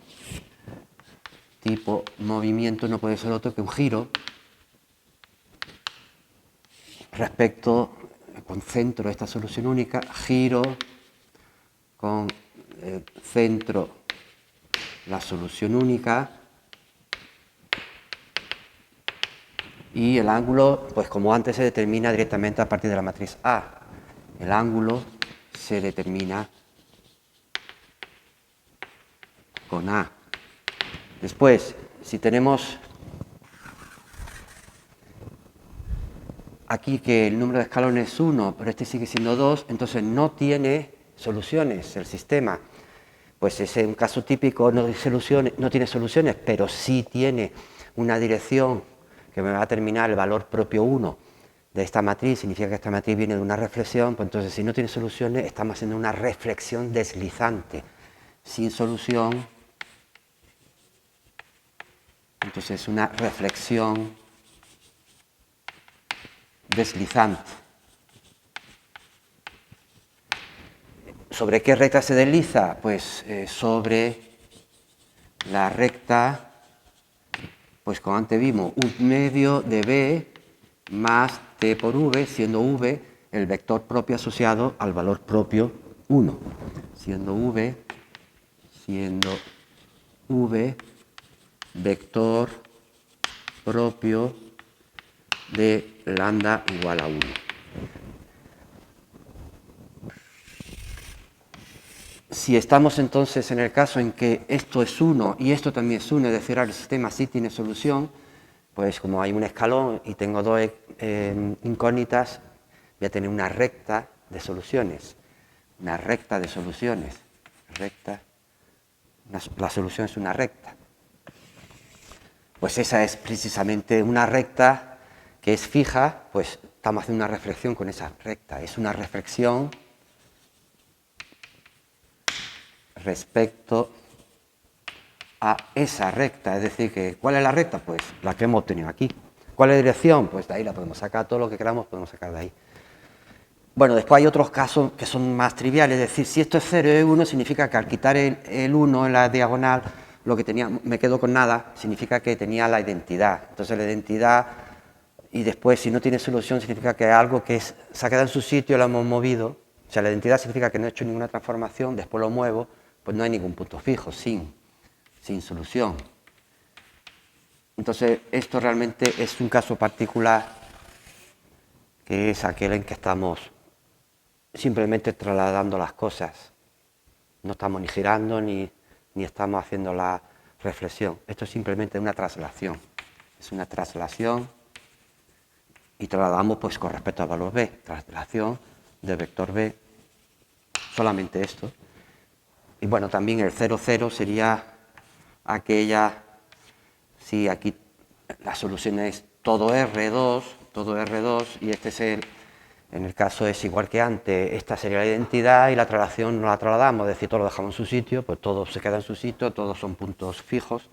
no puede ser otro que un giro respecto, con centro esta solución única, giro con centro la solución única, y el ángulo, pues como antes se determina directamente a partir de la matriz A. El ángulo se determina con A. Después, si tenemos aquí que el número de escalones es 1, pero este sigue siendo 2, entonces no tiene soluciones el sistema. Pues ese es un caso típico, no tiene soluciones, pero sí tiene una dirección que me va a determinar el valor propio 1 de esta matriz, significa que esta matriz viene de una reflexión, pues entonces si no tiene soluciones estamos haciendo una reflexión deslizante. Sin solución, entonces es una reflexión deslizante. ¿Sobre qué recta se desliza? Pues sobre la recta, pues como antes vimos, un medio de b más t por v, siendo v el vector propio asociado al valor propio 1, siendo v vector propio de lambda igual a 1. Si estamos entonces en el caso en que esto es 1 y esto también es 1, es decir, el sistema sí tiene solución, pues como hay un escalón y tengo 2 incógnitas, voy a tener una recta de soluciones. Una recta de soluciones. La solución es una recta. Pues esa es precisamente una recta que es fija, pues estamos haciendo una reflexión con esa recta. Es una reflexión respecto a esa recta, es decir, que ¿cuál es la recta? Pues la que hemos obtenido aquí. ¿Cuál es la dirección? Pues de ahí la podemos sacar, todo lo que queramos podemos sacar de ahí. Bueno, después hay otros casos que son más triviales, es decir, si esto es 0 y es 1, significa que al quitar el 1 en la diagonal, lo que tenía, me quedo con nada, significa que tenía la identidad. Entonces la identidad, y después si no tiene solución, significa que algo que se ha quedado en su sitio lo hemos movido. O sea, la identidad significa que no he hecho ninguna transformación, después lo muevo, pues no hay ningún punto fijo, sin solución. Entonces, esto realmente es un caso particular, que es aquel en que estamos simplemente trasladando las cosas. No estamos ni girando ni estamos haciendo la reflexión. Esto es simplemente una traslación. Es una traslación y trasladamos pues con respecto al valor b. Traslación del vector b, solamente esto. Y bueno, también el 0, 0 sería aquella, si aquí la solución es todo R2, y este es en el caso es igual que antes, esta sería la identidad y la traslación no la trasladamos, es decir, todo lo dejamos en su sitio, pues todo se queda en su sitio, todos son puntos fijos,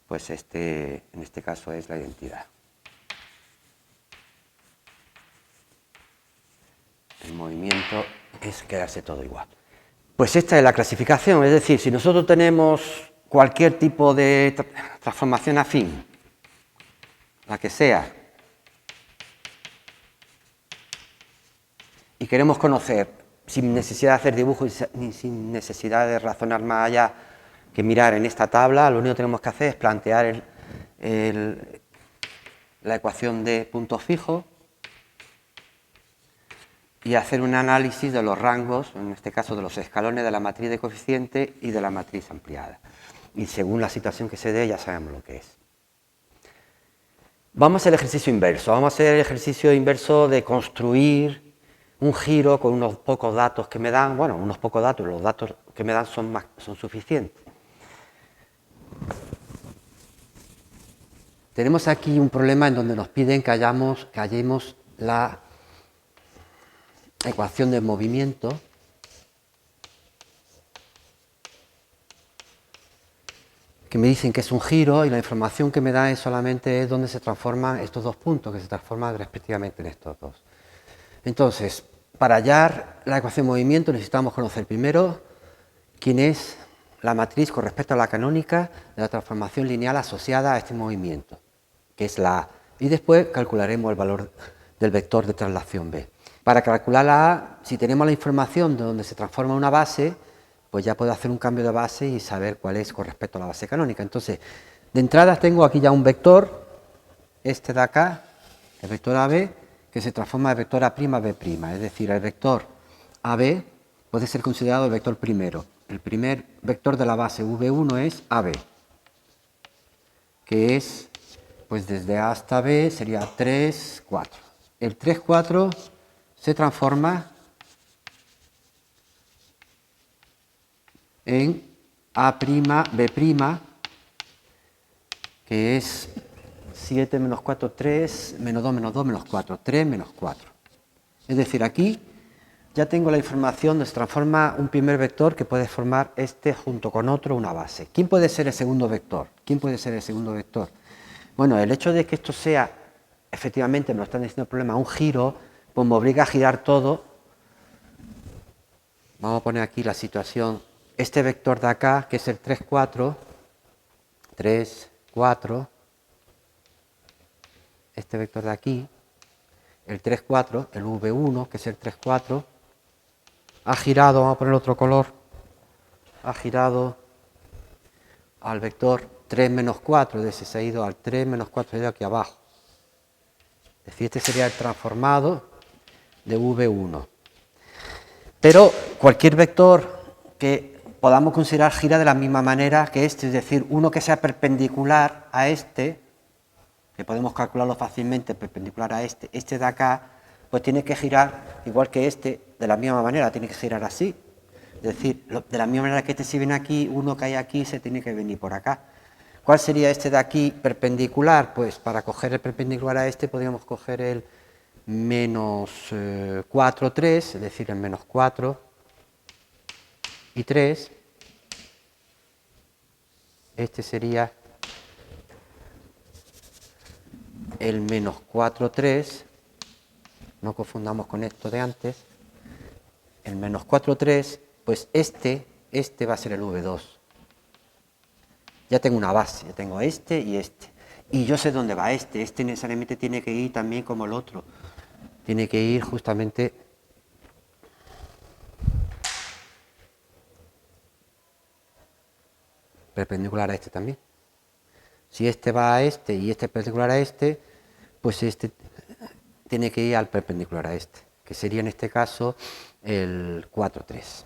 pues en este caso es la identidad. El movimiento es quedarse todo igual. Pues esta es la clasificación, es decir, si nosotros tenemos cualquier tipo de transformación afín, la que sea, y queremos conocer, sin necesidad de hacer dibujos ni sin necesidad de razonar más allá que mirar en esta tabla, lo único que tenemos que hacer es plantear la ecuación de puntos fijos y hacer un análisis de los rangos, en este caso de los escalones de la matriz de coeficiente y de la matriz ampliada. Y según la situación que se dé, ya sabemos lo que es. Vamos a hacer el ejercicio inverso. Vamos a hacer el ejercicio inverso de construir un giro con unos pocos datos que me dan. Bueno, unos pocos datos, los datos que me dan son suficientes. Tenemos aquí un problema en donde nos piden que hallemos la ecuación del movimiento que me dicen que es un giro y la información que me da es solamente dónde se transforman estos dos puntos, que se transforman respectivamente en estos dos. Entonces, para hallar la ecuación de movimiento necesitamos conocer primero quién es la matriz con respecto a la canónica de la transformación lineal asociada a este movimiento, que es la A, y después calcularemos el valor del vector de traslación B. Para calcular la A, si tenemos la información de donde se transforma una base, pues ya puedo hacer un cambio de base y saber cuál es con respecto a la base canónica. Entonces, de entrada tengo aquí ya un vector, este de acá, el vector AB, que se transforma en vector A'B', es decir, el vector AB puede ser considerado el vector primero. El primer vector de la base V1 es AB, que es, pues desde A hasta B sería 3, 4. El 3, 4 se transforma en A'B', que es 7 menos 4, 3, menos 2, menos 2, menos 4, 3, menos 4. Es decir, aquí ya tengo la información donde se transforma un primer vector que puede formar este junto con otro una base. ¿Quién puede ser el segundo vector? ¿Quién puede ser el segundo vector? Bueno, el hecho de que esto sea, efectivamente, me lo están diciendo el problema, un giro, pues me obliga a girar todo. Vamos a poner aquí la situación. Este vector de acá, que es el 3, 4, 3, 4, este vector de aquí, el 3, 4, el V1, que es el 3, 4, ha girado, vamos a poner otro color, ha girado al vector 3 menos 4, es decir, se ha ido al 3 menos 4, se ha ido aquí abajo. Es decir, este sería el transformado de V1. Pero cualquier vector que podamos considerar gira de la misma manera que este, es decir, uno que sea perpendicular a este, que podemos calcularlo fácilmente, perpendicular a este de acá, pues tiene que girar igual que este, de la misma manera, tiene que girar así. Es decir, de la misma manera que este se viene aquí, uno que hay aquí se tiene que venir por acá. ¿Cuál sería este de aquí perpendicular? Pues para coger el perpendicular a este podríamos coger el menos 4, 3, es decir, el menos 4 y 3. Este sería el menos 4, 3, no confundamos con esto de antes, el menos 4, 3, pues este va a ser el V2. Ya tengo una base, ya tengo este y este. Y yo sé dónde va este necesariamente tiene que ir también como el otro. Tiene que ir justamente perpendicular a este también. Si este va a este y este es perpendicular a este, pues este tiene que ir al perpendicular a este, que sería en este caso el 4, 3.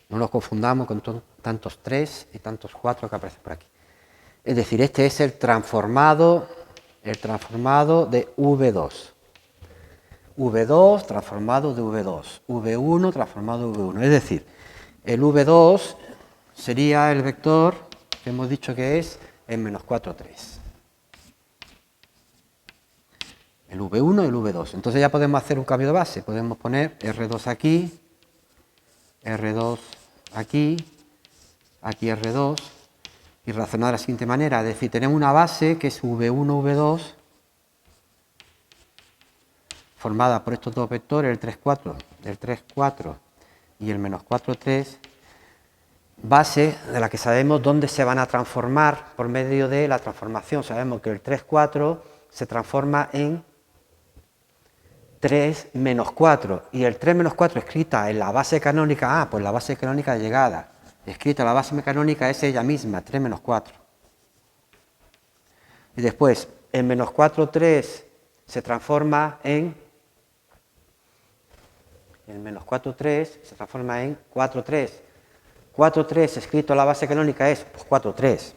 No nos confundamos con tantos 3 y tantos 4 que aparecen por aquí. Es decir, este es el transformado de V2. V2 transformado de V2. V1 transformado de V1. Es decir, el V2 sería el vector que hemos dicho que es el menos 4, 3. El V1 y el V2. Entonces ya podemos hacer un cambio de base. Podemos poner R2 aquí, R2 aquí, aquí R2, y razonar de la siguiente manera. Es decir, tenemos una base que es V1, V2, formada por estos dos vectores, el 3, 4 y el menos 4, 3. base de la que sabemos dónde se van a transformar por medio de la transformación. Sabemos que el 3, 4 se transforma en 3 menos 4, y el 3 menos 4 escrita en la base canónica, pues la base canónica de llegada, escrita en la base canónica es ella misma, 3 menos 4. Y después, el menos 4, 3 se transforma en, el menos 4, 3 se transforma en 4, 3. 4, 3 escrito en la base canónica es 4, 3.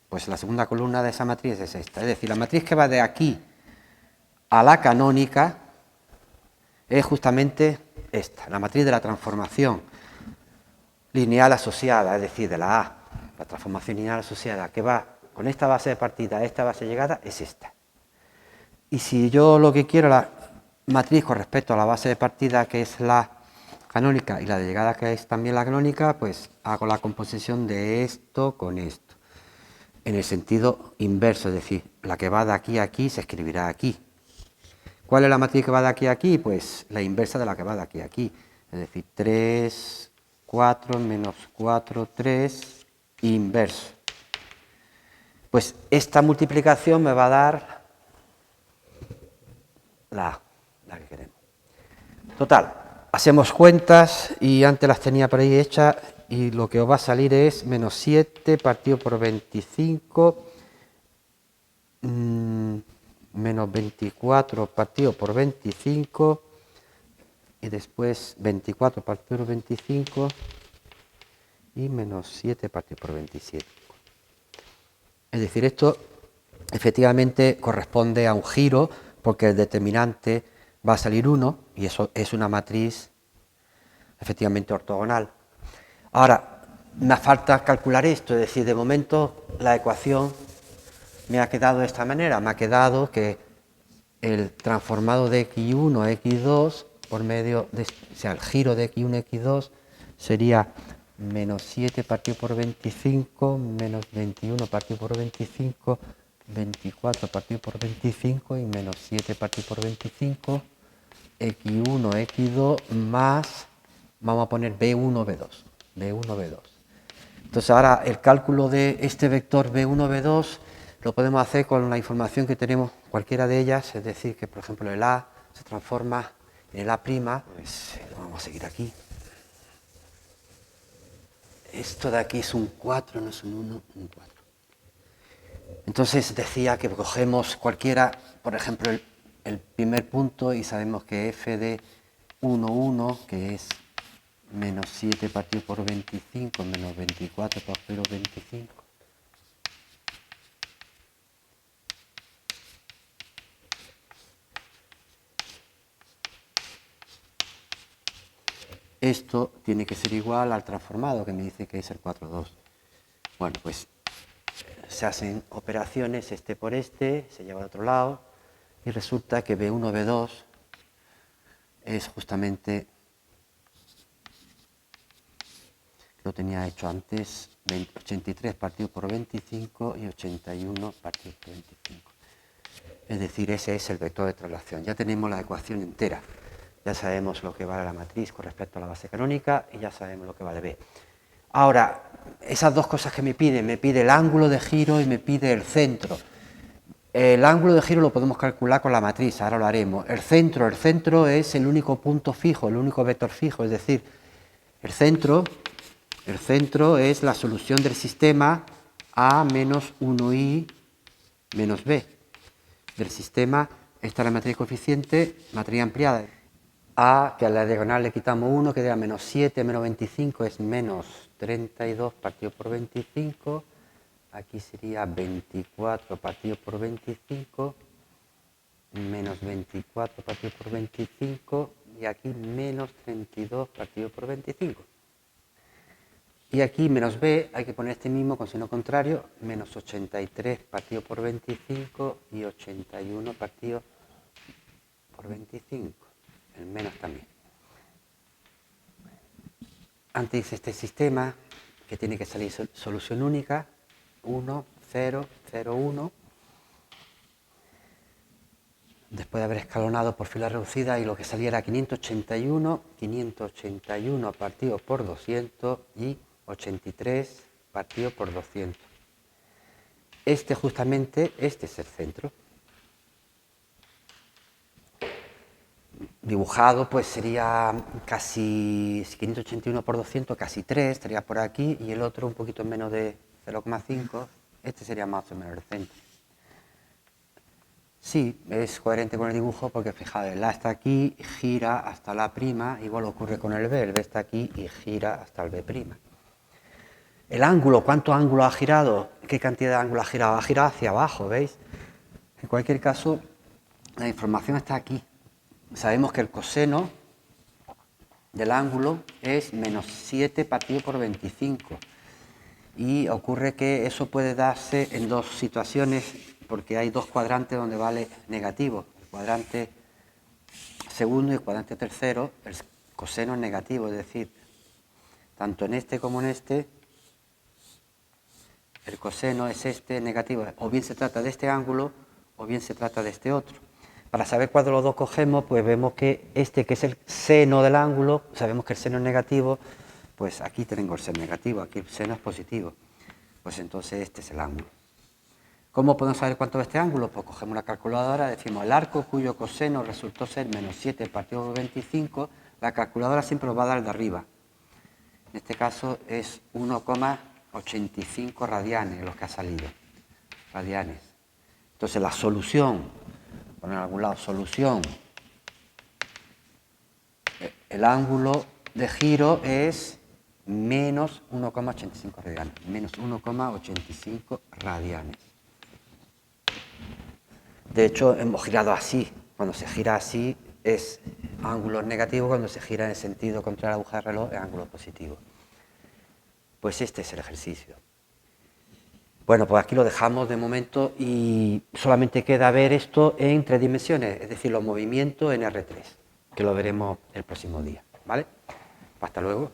Pues la segunda columna de esa matriz es esta. Es decir, la matriz que va de aquí a la canónica es justamente esta, la matriz de la transformación lineal asociada, es decir, de la A. La transformación lineal asociada que va con esta base de partida a esta base de llegada es esta. Y si yo lo que quiero, la matriz con respecto a la base de partida, que es la canónica, y la de llegada, que es también la canónica, pues hago la composición de esto con esto, en el sentido inverso, es decir, la que va de aquí a aquí se escribirá aquí. ¿Cuál es la matriz que va de aquí a aquí? Pues la inversa de la que va de aquí a aquí, es decir, 3, 4, menos 4, 3, inverso. Pues esta multiplicación me va a dar la que queremos. Total, hacemos cuentas y antes las tenía por ahí hechas y lo que os va a salir es menos 7 partido por 25, menos 24 partido por 25 y después 24 partido por 25 y menos 7 partido por 27. Es decir, esto efectivamente corresponde a un giro porque el determinante va a salir 1 y eso es una matriz efectivamente ortogonal. Ahora, me falta calcular esto, es decir, de momento la ecuación me ha quedado de esta manera, me ha quedado que el transformado de x1 a x2 por medio de, o sea, el giro de x1 a x2 sería menos 7 partido por 25, menos 21 partido por 25, 24 partido por 25 y menos 7 partido por 25, x1, x2 más, vamos a poner b1, b2, b1, b2. Entonces ahora el cálculo de este vector b1, b2 lo podemos hacer con la información que tenemos, cualquiera de ellas, es decir, que por ejemplo el A se transforma en el A', pues vamos a seguir aquí. Esto de aquí es un 4, no es un 1, un 4. Entonces decía que cogemos cualquiera, por ejemplo, el primer punto y sabemos que f de 1, 1, que es menos 7 partido por 25, menos 24 partido por 25. Esto tiene que ser igual al transformado, que me dice que es el 4, 2. Bueno, pues se hacen operaciones este por este, se lleva al otro lado, y resulta que B1, B2 es justamente, lo tenía hecho antes, 83 partido por 25 y 81 partido por 25. Es decir, ese es el vector de traslación. Ya tenemos la ecuación entera. Ya sabemos lo que vale la matriz con respecto a la base canónica y ya sabemos lo que vale B. Ahora, esas dos cosas que me pide el ángulo de giro y me pide el centro. El ángulo de giro lo podemos calcular con la matriz, ahora lo haremos. El centro es el único punto fijo, el único vector fijo, es decir, el centro es la solución del sistema A menos 1i menos b. Del sistema, esta es la matriz coeficiente, matriz ampliada. A, que a la diagonal le quitamos 1, que da menos 7, menos 25 es menos 32 partido por 25. Aquí sería 24 partido por 25, menos 24 partido por 25, y aquí menos 32 partido por 25. Y aquí menos b, hay que poner este mismo con signo contrario, menos 83 partido por 25 y 81 partido por 25. El menos también. Antes este sistema, que tiene que salir solución única, 1, 0, 0, 1. Después de haber escalonado por fila reducida y lo que salía era 581 partido por 200 y 83 partido por 200. Justamente, este es el centro. Dibujado pues sería casi 581 por 200, casi 3, estaría por aquí, y el otro un poquito menos de 0,5, este sería más o menos el centro. Sí, es coherente con el dibujo porque fijaos, el A está aquí, gira hasta la prima, igual ocurre con el B está aquí y gira hasta el B'. El ángulo, ¿cuánto ángulo ha girado? ¿Qué cantidad de ángulo ha girado? Ha girado hacia abajo, ¿veis? En cualquier caso, la información está aquí. Sabemos que el coseno del ángulo es menos 7 partido por 25. Y ocurre que eso puede darse en dos situaciones, porque hay dos cuadrantes donde vale negativo. El cuadrante segundo y el cuadrante tercero, el coseno es negativo, es decir, tanto en este como en este, el coseno es este negativo. O bien se trata de este ángulo, o bien se trata de este otro. Para saber cuál de los dos cogemos, pues vemos que este, que es el seno del ángulo, sabemos que el seno es negativo, pues aquí tengo el seno negativo, aquí el seno es positivo. Pues entonces este es el ángulo. ¿Cómo podemos saber cuánto es este ángulo? Pues cogemos la calculadora, decimos el arco cuyo coseno resultó ser menos 7 partido por 25, la calculadora siempre nos va a dar el de arriba. En este caso es 1,85 radianes los que ha salido. Radianes. Entonces la solución, poner en algún lado, solución, el ángulo de giro es menos 1,85 radianes, menos 1,85 radianes. De hecho, hemos girado así. Cuando se gira así es ángulo negativo, cuando se gira en el sentido contrario a la aguja de reloj es ángulo positivo. Pues este es el ejercicio. Bueno, pues aquí lo dejamos de momento y solamente queda ver esto en 3 dimensiones, es decir, los movimientos en R3, que lo veremos el próximo día, ¿vale? Hasta luego.